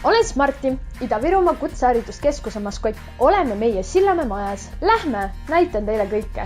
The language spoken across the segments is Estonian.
Olen Smarti, Ida-Virumaa kutsehariduskeskuse maskott. Oleme meie Sillamäe majas. Lähme, näitan teile kõike.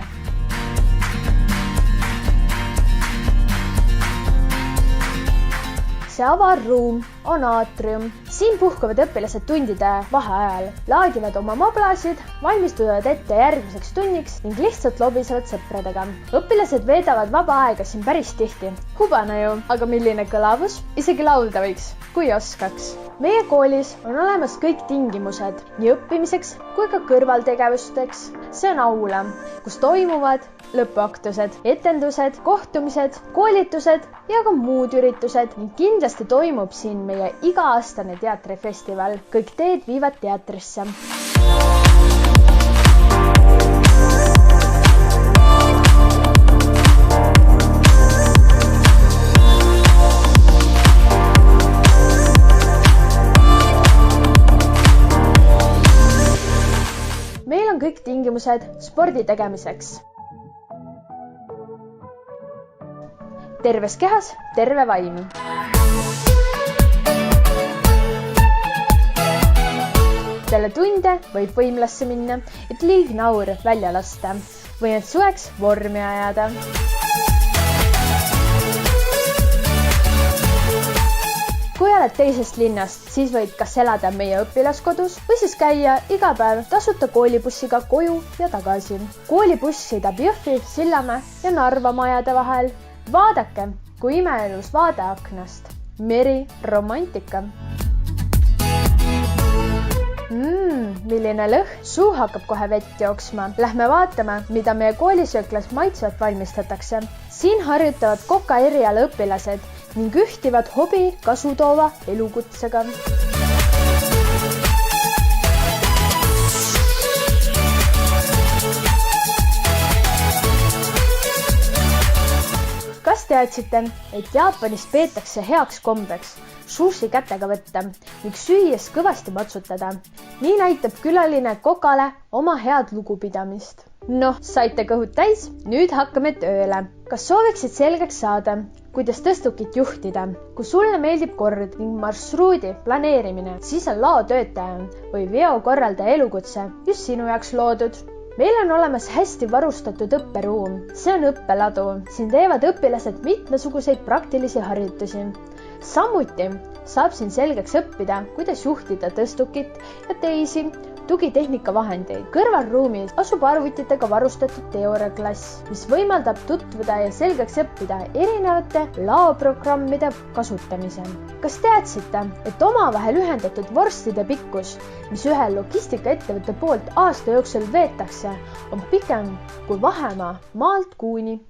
See avarruum on aatrium. Siin puhkavad õpilased tundide vaheajal, laadivad oma moblasid, valmistuvad ette järgmiseks tunniks ning lihtsalt lobisevad sõpradega. Õpilased veedavad vaba aega siin päris tihti. Hubane ju, aga milline kõlavus? Isegi laulda võiks, kui oskaks. Meie koolis on olemas kõik tingimused nii õppimiseks kui ka kõrvaltegevusteks. See on aula, kus toimuvad lõpuaktused, etendused, kohtumised, koolitused ja ka muud üritused ning kindlasti toimub siin meie iga-aastane teatrifestival. Kõik teed viivad teatrisse. Meil on kõik tingimused spordi tegemiseks. Terves kehas, terve vaim. Peale tunde võib võimlasse minna, et liignaur välja lasta või et suveks vormi ajada. Kui oled teisest linnast, siis võid kas elada meie õpilaskodus või siis käia iga päev tasuta koolibussiga koju ja tagasi. Koolibuss sõidab Jõhvi, Sillamäe ja Narva majade vahel. Vaadake, kui imeelus vaade aknast. Meri, romantika. Milline lõh, suu hakkab kohe vett jooksma. Lähme vaatame, mida meie koolisööklas maitsvat valmistatakse. Siin harjutavad koka eriala õpilased ning ühtivad hobi kasutoova elukutsega. Kas teadsite, et Jaapanis peetakse heaks kombeks sushi kätega võtta ning süües kõvasti matsutada? Nii näitab külaline kokale oma head lugupidamist. Noh, saite kõhud täis, nüüd hakkame tööle. Kas sooviksid selgeks saada, kuidas tõstukit juhtida? Kui sulle meeldib kord ning marsruudi planeerimine, siis on laotöötaja või veokorraldaja elukutse just sinu jaoks loodud. Meil on olemas hästi varustatud õpperuum. See on õppeladu. Siin teevad õpilased mitmesuguseid praktilisi harjutusi. Samuti saab siin selgeks õppida, kuidas juhtida tõstukit ja teisi tugitehnika vahendeid. Kõrvalruumis asub arvutitega varustatud teooriaklass, mis võimaldab tutvuda ja selgeks õppida erinevate laoprogrammide kasutamise. Kas teadsite, et omavahel ühendatud vorstide pikkus, mis ühe logistikaettevõtte poolt aasta jooksul veetakse, on pikem kui vahemaa maalt kuuni?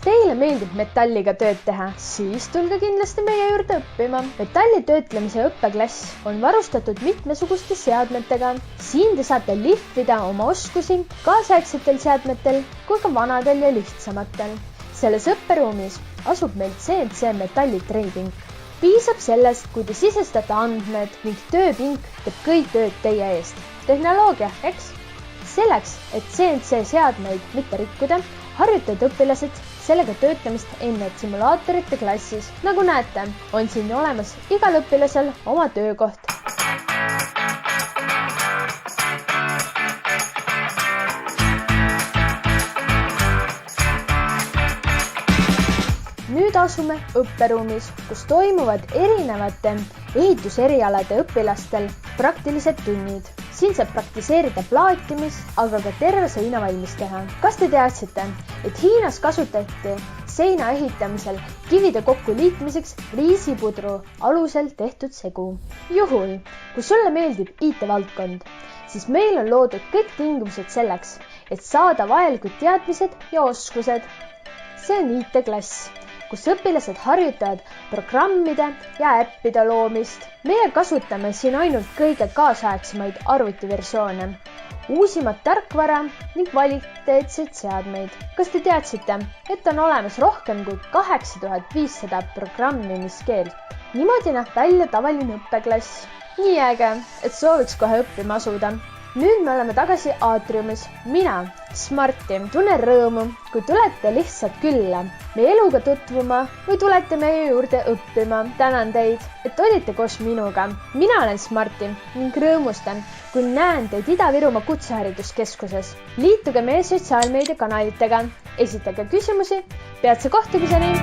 Teile meeldib metalliga tööd teha, siis tulge kindlasti meie juurde õppima. Metalli töötlemise õppeklass on varustatud mitmesuguste seadmetega. Siin te saate lihvida oma oskusi kaasaegsetel seadmetel kui ka vanadel ja lihtsamatel. Selles õpperuumis asub meil CNC metalli treiping. Piisab sellest, kui te sisestate andmed ning tööpink teeb kõik tööd teie eest. Tehnoloogia, eks? Selleks, et CNC seadmeid mitte rikkuda, harjutavad õpilased sellega töötlemist enne simulaatorite klassis. Nagu näete, on siin olemas igal õpilasel oma töökoht. Nüüd asume õpperuumis, kus toimuvad erinevate ehituserialade õpilastel praktilised tunnid. Siin saab praktiseerida plaatimist, aga ka terve seina valmis teha. Kas te teadsite, et Hiinas kasutati seina ehitamisel kivide kokku liitmiseks riisipudru alusel tehtud segu? Juhul, kui sulle meeldib IT-valdkond, siis meil on loodud kõik tingimused selleks, et saada vajalikud teadmised ja oskused. See on IT-klass, kus õpilased harjutavad programmide ja äppide loomist. Meie kasutame siin ainult kõige kaasaegsemaid arvutiversioone, uusimat tarkvara ning kvaliteetseid seadmeid. Kas te teadsite, et on olemas rohkem kui 8500 programmimiskeelt? Niimoodi näeb välja tavaline õppeklass. Nii äge, et sooviks kohe õppima asuda. Nüüd me oleme tagasi aatriumis. Mina, Smarti, tunnen rõõmu, kui tulete lihtsalt külla meie eluga tutvuma või tulete meie juurde õppima. Tänan teid, et olite koos minuga. Mina olen Smarti ning rõõmustan, kui näen teid Ida-Virumaa Kutsehariduskeskuses. Liituge meie sotsiaalmeediakanalitega, esitage küsimusi, peatse kohtumiseni!